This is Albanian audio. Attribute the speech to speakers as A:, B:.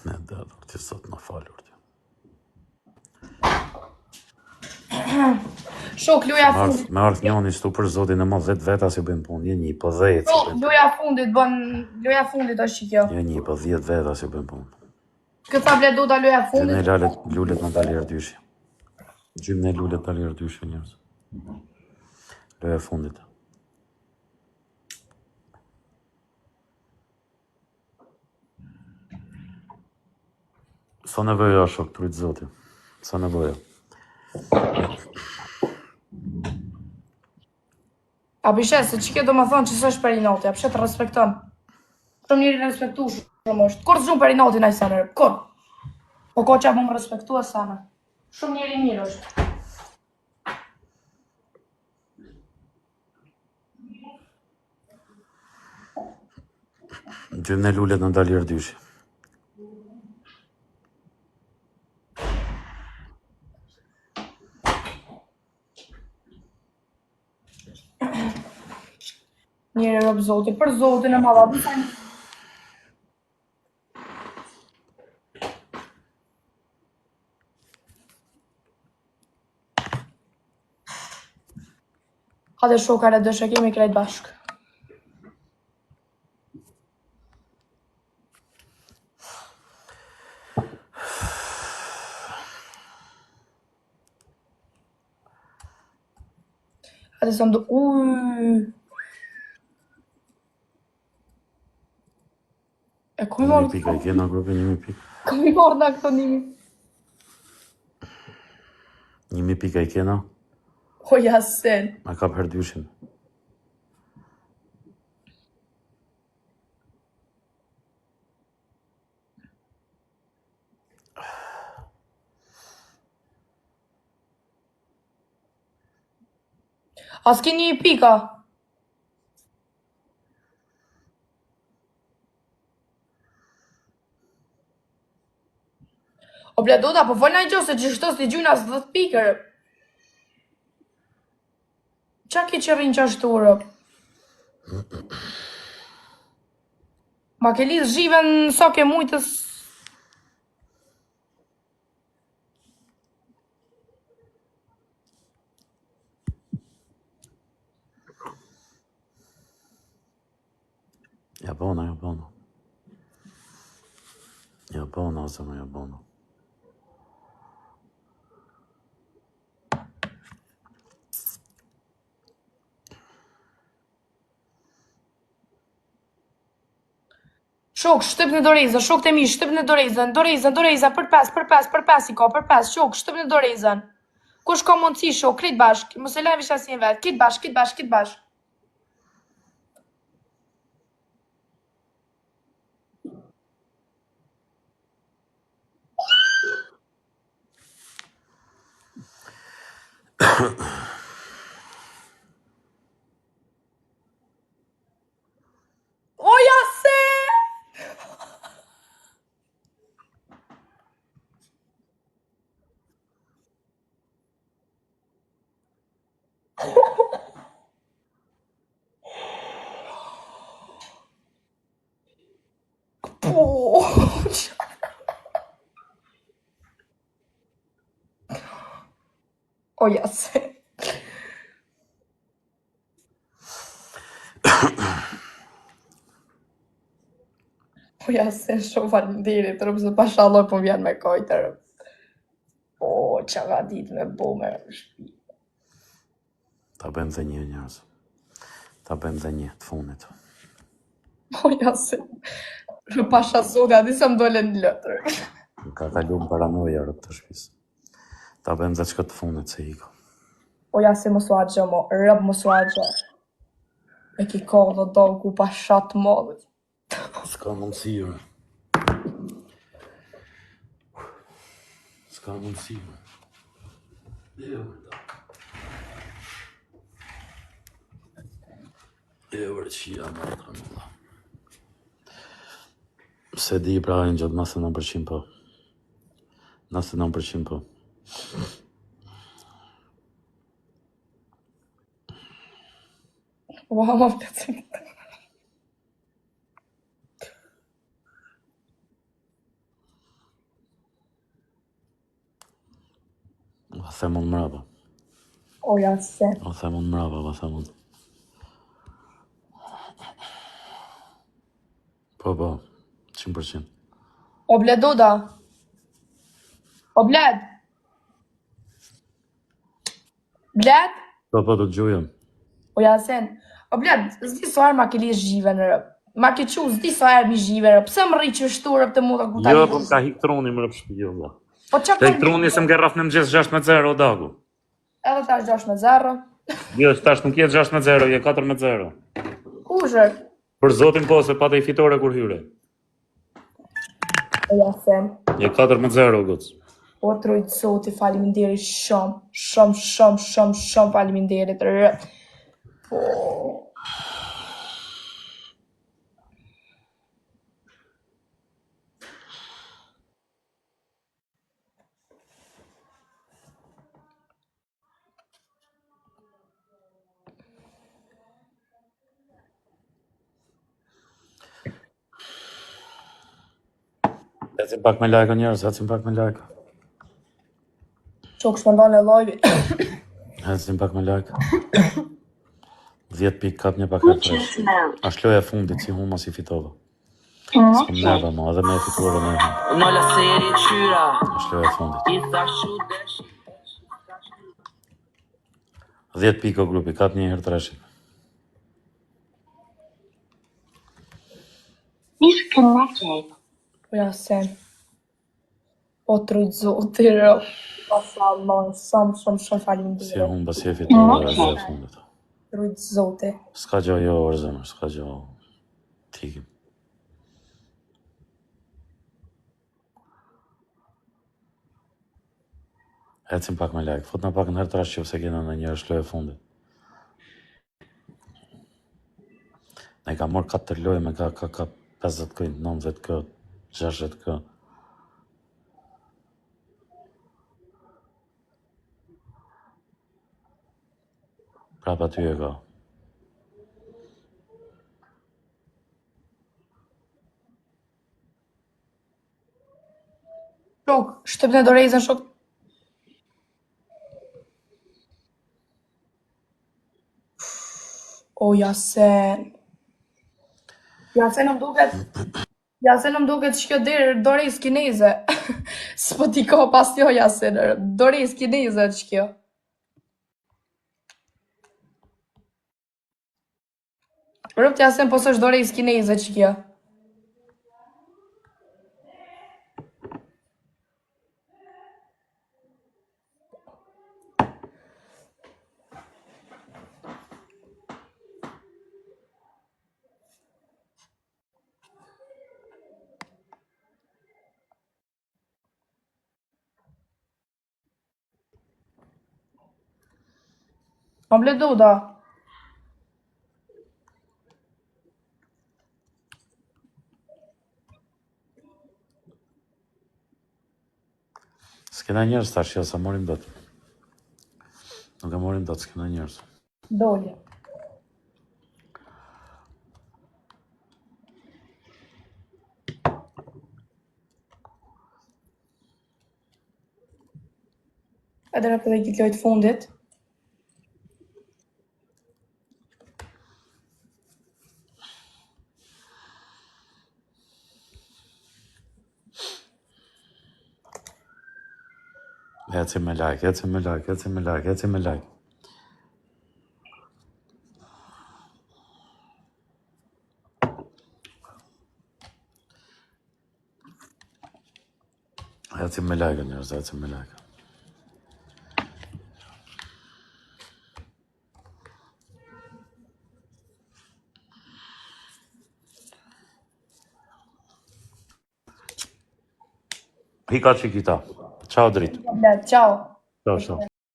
A: Ne dhe që sot në falur të.
B: Shok, loja fundit.
A: Me ardh njoni shtu për zotin e mos 10 veta si bëjnë punë, një po 10 si
B: Shok,
A: bëjnë punë.
B: loja fundit është që kjo.
A: Një po 10 veta si bëjnë punë.
B: Këtë ta bledo ta loja fundit.
A: Gjymë lullet në dalë herdyshi. Gjymë në lullet dalë herdyshi njërës. Loja fundit. Sa nevoja shok, trujtë zotin. Sa nevoja.
B: A pishet, se që kjo do më thonë që së është për i noti, a pishet të respekton. Shumë njëri respektu shumë është. Kur të zhumë për i noti në i sanë, kur? Po ko që a më respektu e sanë. Shumë njëri mirë është.
A: Gjymë në lullet në dalë herdyshi.
B: Njëri robë zotin, për zotin e madha. Hade shokare dëshë kemi krejt bashkë. Hade së më do... E ku mi marrë?
A: 1.000 pika i kena grupin 1.000 pika.
B: Ku mi marrë nga këto 1.000?
A: 1.000 pika i kena.
B: O jasen.
A: Ma kap herdyshin.
B: A s'ki 1 pika? O bleduda, po folna i gjose që shtos t'i gjuna së 10 pikër. Qa ki që rinë që ashturë? Ma ke lidhë zhiven sa ke mujtës...
A: Ja bona. Ja bona, zëmë, ja bona.
B: Shok, shtyp në dorezën, shok të mi, shtyp në dorezën, për pas, i ka, për pas, shok, shtyp në dorezën. Kush ka mundësi, shok, krit bashk, mos e lajmë isha si në vetë, kit bashk. O jase! Po! O jase! O jase, shumë falinderit, rëpë se pashaloj po vjen me kojtër. O, që ka dit me bo me shpi.
A: Ta bëjmë dhe një njërës. Ta bëjmë dhe një të funit.
B: O jase, rëpë pasha sotë, adi se më dole në lëtër.
A: Ka kalu më paranoja rëpë të shpisë. Ta bëjmë dhe qëka të funit se hiko.
B: O jase, më sua gjë, mo, rëpë më sua gjë. E ki ka dhe do ku pasha të modhë.
A: S'ka mundësi, jo. S'ka mundësi, jo. Vërë që jam atër në da. Se di pra e në gjatë 99% po. 99% po.
B: Ua, më pëtësit.
A: Themun mrapa.
B: O Yasin.
A: O themun mrapa, o themun. Po, 100%.
B: O Bledoda. O Bled. Bled?
A: Po, do të gjujëm.
B: O Yasin. O Bled, zdi sa herë ma ke lish gjive në rëp. Ma ke qu, zdi sa herë mi gjive rëp. Pse më rri që shtu rëp të mu të kuta
A: Jo, po ka hik troni më rëp shpi, jo, vlla.
B: Po që
A: Ka hik troni se më ke rraf në mëgjes 6-0, o dagu.
B: Edhe tash 6-0.
A: Jo, tash nuk jetë 6-0, je 4-0.
B: Kushër?
A: Për zotin po, se pate i fitore kur hyre.
B: O Yasin.
A: Je 4-0, goc.
B: O trojtë zoti, faleminderit shumë faleminderit rë. Po.
A: Ecim pak me lajka njerës, ecim pak me lajka.
B: Qo kështë më ndonë e lojvi.
A: Ecim pak me lajka. 10 pikë kap një pak e fresh. Ashtë loja fundit, si huma si fitova. S'kom nerva mo, edhe me fituar me huma.
C: Në la seri qyra
A: Ashtë loja fundit.
C: I thashu desh
A: 10 pikë o grupi, kap një herë treshit.
C: Disconnected.
B: O Yasin. O trojtë zoti rë. Shumë
A: Si
B: faleminderit.
A: humba, si e fituar, edhe loja fundit.
B: Trojtë zoti.
A: S'ka gjo jo, orë zemër, s'ka gjo. Tikim. Ecim pak me like, fut në pak në herë trash që se kena në njërë shloje fundit. Ne ka morë 4 loje me ka 50 këjnë, 90 kë, 60 kë. Prapa ty e ka.
B: Shok, shtyp në dorezën shok. O Yasin. Yasin më duket që kjo dorez kineze. S'po t'i ka pas jo Yasin, dorez kineze që kjo. Rëpt Yasin po s'është dorez kineze që kjo. Më Bledoda.
A: S'kena njërës tash, jo, sa morim dot. Nuk e morim dot, s'kena njërës.
B: Doli. Edhe në për dhe gjithë lojtë fundit.
A: Ecim me like, ecim me like, ecim me like, ecim me like. Ecim me like njerëz, ecim me like. Hika qikita. Ciao dritë.
B: Ciao.
A: Ciao.